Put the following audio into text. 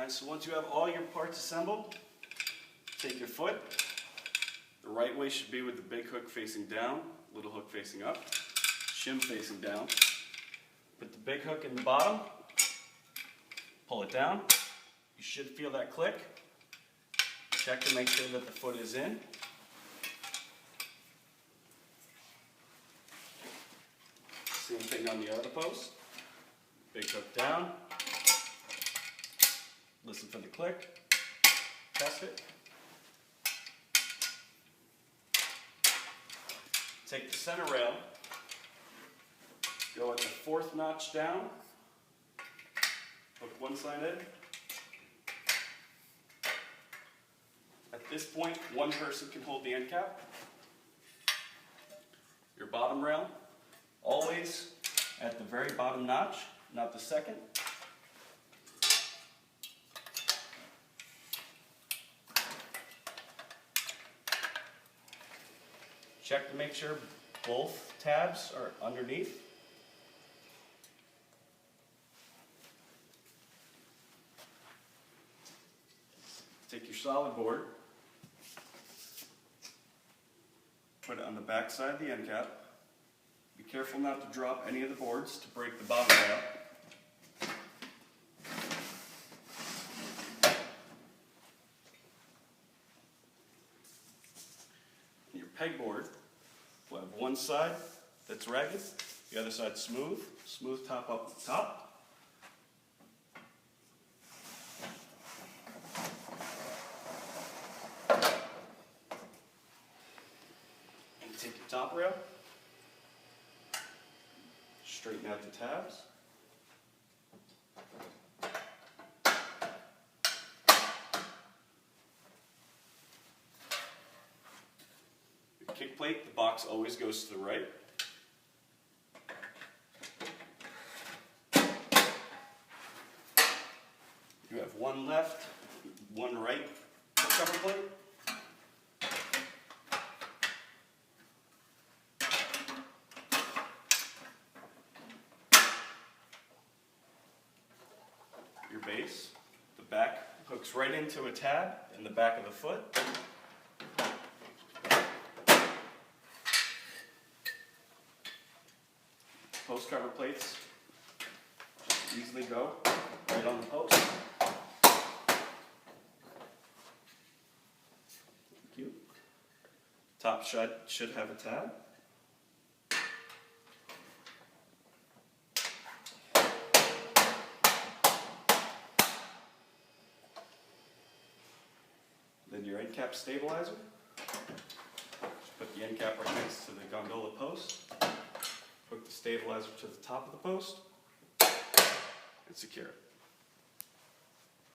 Alright, so once you have all your parts assembled, take your foot. The right way should be with the big hook facing down, little hook facing up, shim facing down. Put the big hook in the bottom, pull it down. You should feel that click. Check to make sure that the foot is in. Same thing on the other post. Big hook down. Listen for the click. Test it. Take the center rail. Go at the 4th notch down. Hook one side in. At this point, one person can hold the end cap. Your bottom rail, always at the very bottom notch, not the second. Check to make sure both tabs are underneath. Take your solid board, put it on the back side of the end cap. Be careful not to drop any of the boards to break the bottom rail. Your pegboard will have one side that's ragged, the other side smooth, smooth top up the top. And take your top rail, straighten out the tabs. Kick plate, the box always goes to the right. You have one left, one right cover plate. Your base, the back hooks right into a tab in the back of the foot. Post cover plates just easily go right on the post. Cute. Top should have a tab. Then your end cap stabilizer. Just put the end cap right next to the gondola post. Hook the stabilizer to the top of the post and secure it.